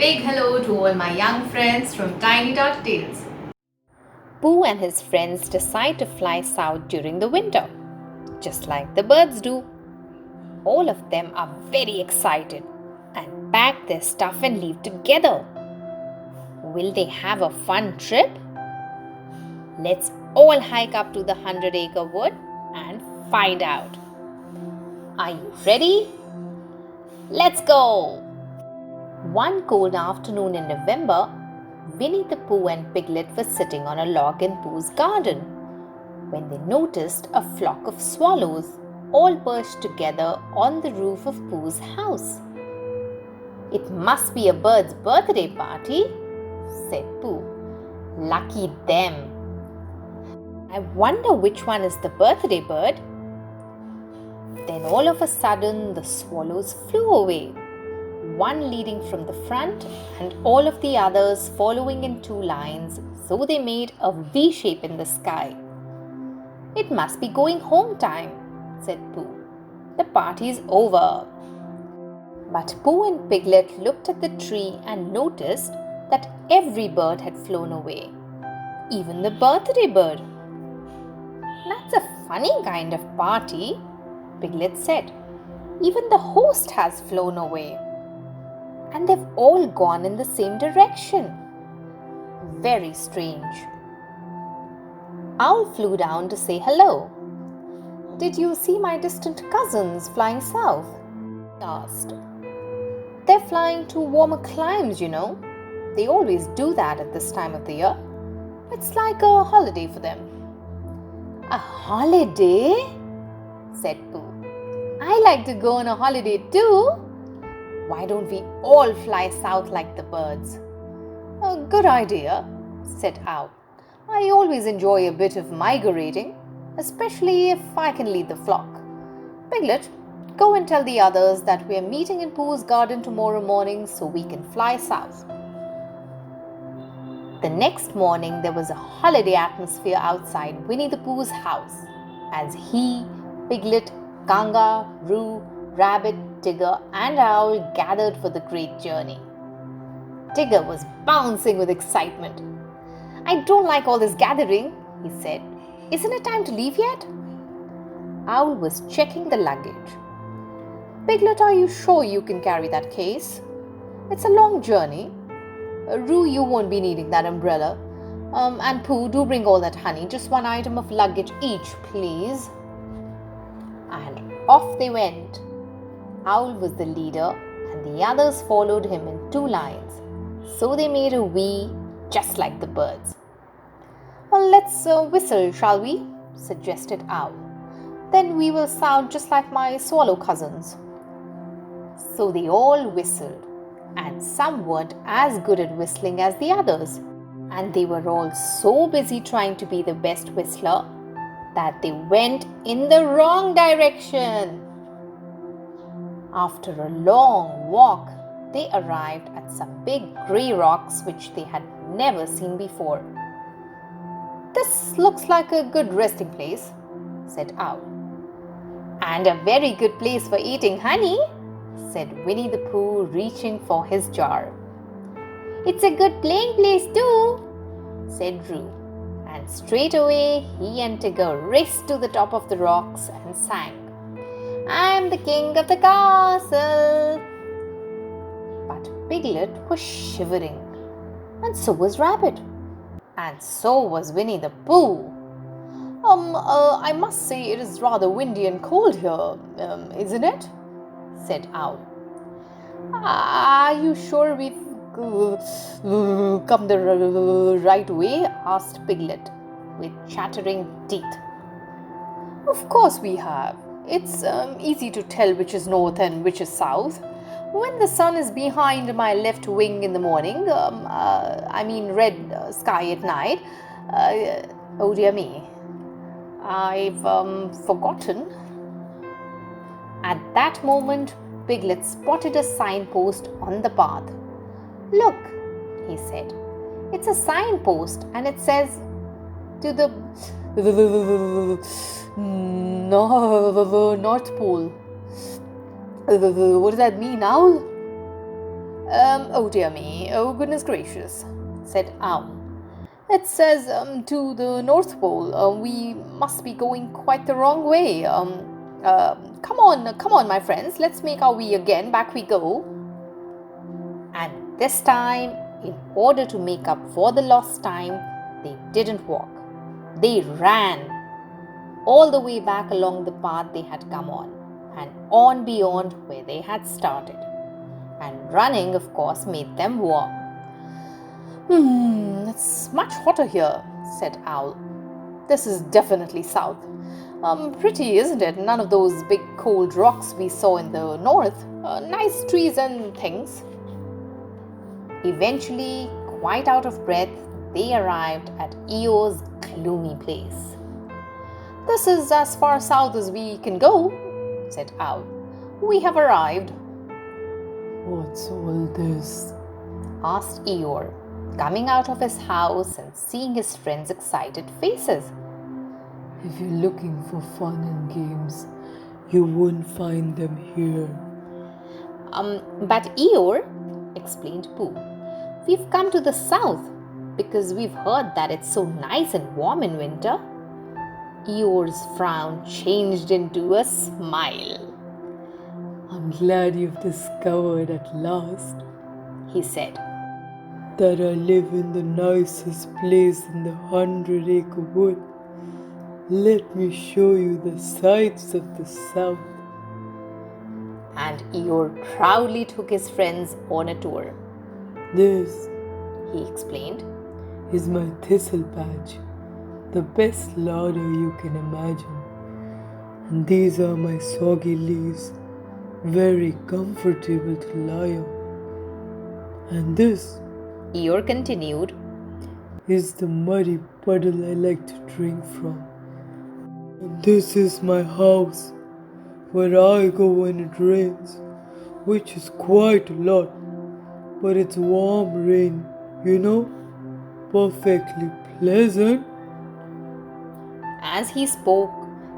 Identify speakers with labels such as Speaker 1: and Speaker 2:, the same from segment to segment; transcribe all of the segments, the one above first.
Speaker 1: big hello to all my young friends from Tiny Tot Tales.
Speaker 2: Pooh and his friends decide to fly south during the winter, just like the birds do. All of them are very excited and pack their stuff and leave together. Will they have a fun trip? Let's all hike up to the 100-acre wood and find out. Are you ready? Let's go! One cold afternoon in November, Winnie the Pooh and Piglet were sitting on a log in Pooh's garden when they noticed a flock of swallows all perched together on the roof of Pooh's house. "It must be a bird's birthday party," said Pooh. "Lucky them. I wonder which one is the birthday bird." Then all of a sudden the swallows flew away, one leading from the front and all of the others following in two lines, so they made a V shape in the sky. "It must be going home time," said Pooh. "The party's over." But Pooh and Piglet looked at the tree and noticed that every bird had flown away, even the birthday bird. "That's a funny kind of party," Piglet said. "Even the host has flown away. And they've all gone in the same direction. Very strange." Owl flew down to say hello. "Did you see my distant cousins flying south?" he asked. "They're flying to warmer climes, you know. They always do that at this time of the year. It's like a holiday for them." "A holiday?" said Pooh. "I like to go on a holiday too. Why don't we all fly south like the birds?" "A good idea," said Owl. "I always enjoy a bit of migrating, especially if I can lead the flock. Piglet, go and tell the others that we are meeting in Pooh's garden tomorrow morning so we can fly south." The next morning there was a holiday atmosphere outside Winnie the Pooh's house as he, Piglet, Kanga, Roo, Rabbit, Tigger and Owl gathered for the great journey. Tigger was bouncing with excitement. "I don't like all this gathering," he said. "Isn't it time to leave yet?" Owl was checking the luggage. "Piglet, are you sure you can carry that case? It's a long journey. Roo, you won't be needing that umbrella. And Pooh, do bring all that honey. Just one item of luggage each, please." And off they went. Owl was the leader and the others followed him in two lines, so they made a V just like the birds. "Well, let's whistle, shall we?" suggested Owl. "Then we will sound just like my swallow cousins." So they all whistled, and some weren't as good at whistling as the others, and they were all so busy trying to be the best whistler that they went in the wrong direction. After a long walk, they arrived at some big grey rocks which they had never seen before. "This looks like a good resting place," said Owl. "And a very good place for eating honey," said Winnie the Pooh, reaching for his jar. "It's a good playing place too," said Roo. And straight away he and Tigger raced to the top of the rocks and sang, "I'm the king of the castle." But Piglet was shivering, and so was Rabbit, and so was Winnie the Pooh. I must say it is rather windy and cold here, isn't it?" said Owl. "Are you sure we've come the right way?" asked Piglet, with chattering teeth. "Of course we have. It's easy to tell which is north and which is south. When the sun is behind my left wing in the morning, red sky at night. Oh dear me, I've forgotten." At that moment, Piglet spotted a signpost on the path. "Look," he said. "It's a signpost and it says, to the North Pole." "What does that mean, Owl?" Oh dear me, oh goodness gracious, said Owl. It says to the North Pole. We must be going quite the wrong way. Come on, my friends. Let's make our way again. Back we go. And this time, in order to make up for the lost time, they didn't walk. They ran all the way back along the path they had come on and on beyond where they had started. And running, of course, made them warm. It's much hotter here, said Owl. This is definitely south. Pretty, isn't it? None of those big cold rocks we saw in the north. Nice trees and things. Eventually, quite out of breath, they arrived at Eeyore's gloomy place. This is as far south as we can go, said Owl. We have arrived.
Speaker 3: What's all this?
Speaker 2: Asked Eeyore, coming out of his house and seeing his friends' excited faces.
Speaker 3: If you're looking for fun and games, you won't find them here.
Speaker 2: But Eeyore, explained Pooh, we've come to the south because we've heard that it's so nice and warm in winter. Eeyore's frown changed into a smile.
Speaker 3: I'm glad you've discovered at last,
Speaker 2: he said,
Speaker 3: that I live in the nicest place in the 100-acre wood. Let me show you the sights of the south.
Speaker 2: And Eeyore proudly took his friends on a tour.
Speaker 3: This,
Speaker 2: he explained,
Speaker 3: is my thistle patch, the best larder you can imagine. And these are my soggy leaves, very comfortable to lie on. And this,
Speaker 2: Eeyore continued,
Speaker 3: is the muddy puddle I like to drink from. And this is my house, where I go when it rains, which is quite a lot, but it's warm rain, you know, perfectly pleasant.
Speaker 2: As he spoke,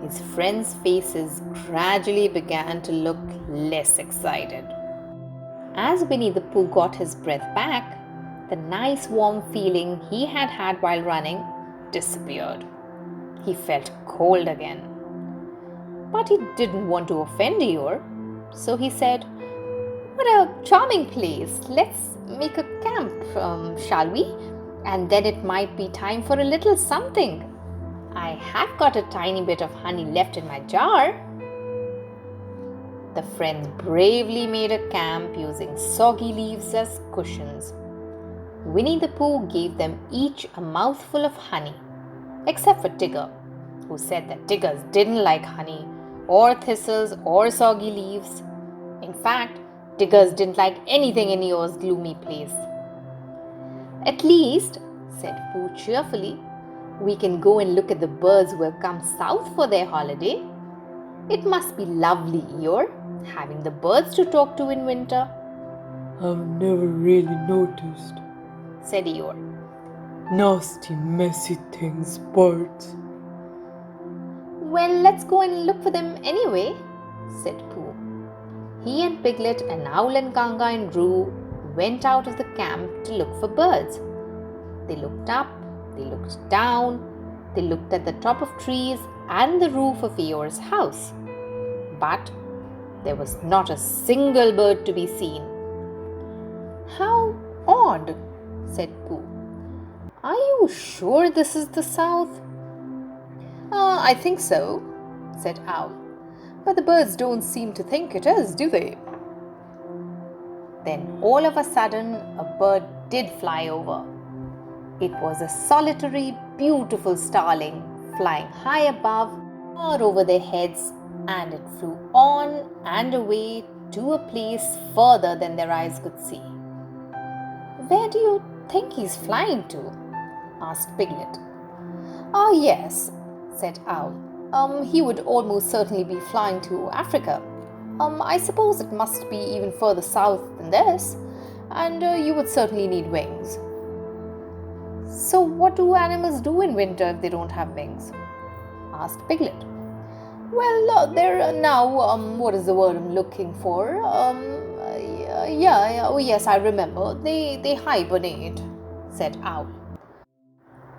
Speaker 2: his friends' faces gradually began to look less excited. As Winnie the Pooh got his breath back, the nice warm feeling he had had while running disappeared. He felt cold again. But he didn't want to offend Eeyore, so he said, "What a charming place. Let's make a camp, shall we? And then it might be time for a little something. I have got a tiny bit of honey left in my jar." The friends bravely made a camp using soggy leaves as cushions. Winnie the Pooh gave them each a mouthful of honey, except for Tigger, who said that Tiggers didn't like honey, or thistles, or soggy leaves. In fact, Tiggers didn't like anything in Eeyore's gloomy place. "At least," said Pooh cheerfully, "we can go and look at the birds who have come south for their holiday. It must be lovely, Eeyore, having the birds to talk to in winter,"
Speaker 3: I've never really noticed.
Speaker 2: said Eeyore.
Speaker 3: Nasty, messy things, birds.
Speaker 2: "Well, let's go and look for them anyway," said Pooh. He and Piglet and Owl and Kanga and Roo went out of the camp to look for birds. They looked up, they looked down, they looked at the top of trees and the roof of Eeyore's house. But there was not a single bird to be seen. "How odd," said Pooh. "Are you sure this is the south?" "I think so," said Owl. "But the birds don't seem to think it is, do they?" Then all of a sudden a bird did fly over. It was a solitary, beautiful starling flying high above, far over their heads, and it flew on and away to a place further than their eyes could see. "Where do you think he's flying to?" asked Piglet. "Ah, yes," said Owl. He would almost certainly be flying to Africa. I suppose it must be even further south than this, and you would certainly need wings." "So what do animals do in winter if they don't have wings?" asked Piglet. "Well, they're now, what is the word I'm looking for? Oh yes, I remember. They hibernate, said Owl.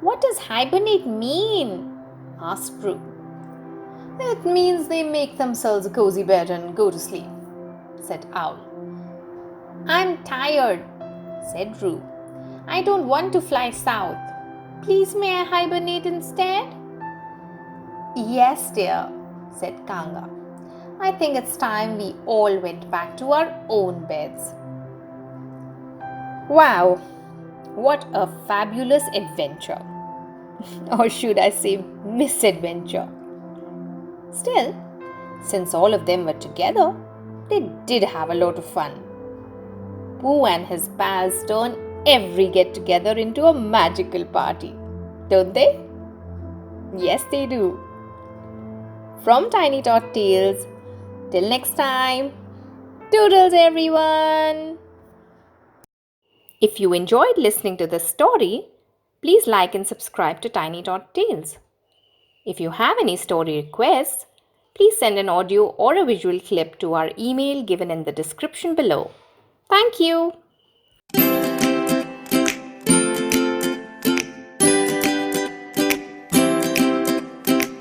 Speaker 2: What does hibernate mean? Asked Roo. It means they make themselves a cozy bed and go to sleep, said Owl. I'm tired, said Roo. I don't want to fly south. Please may I hibernate instead? Yes, dear, said Kanga. I think it's time we all went back to our own beds. Wow, what a fabulous adventure! Or should I say, misadventure? Still, since all of them were together, they did have a lot of fun. Pooh and his pals turn every get together into a magical party, don't they? Yes, they do. From Tiny Tot Tales, till next time, toodles everyone! If you enjoyed listening to this story, please like and subscribe to Tiny Tot Tales. If you have any story requests, please send an audio or a visual clip to our email given in the description below. Thank you.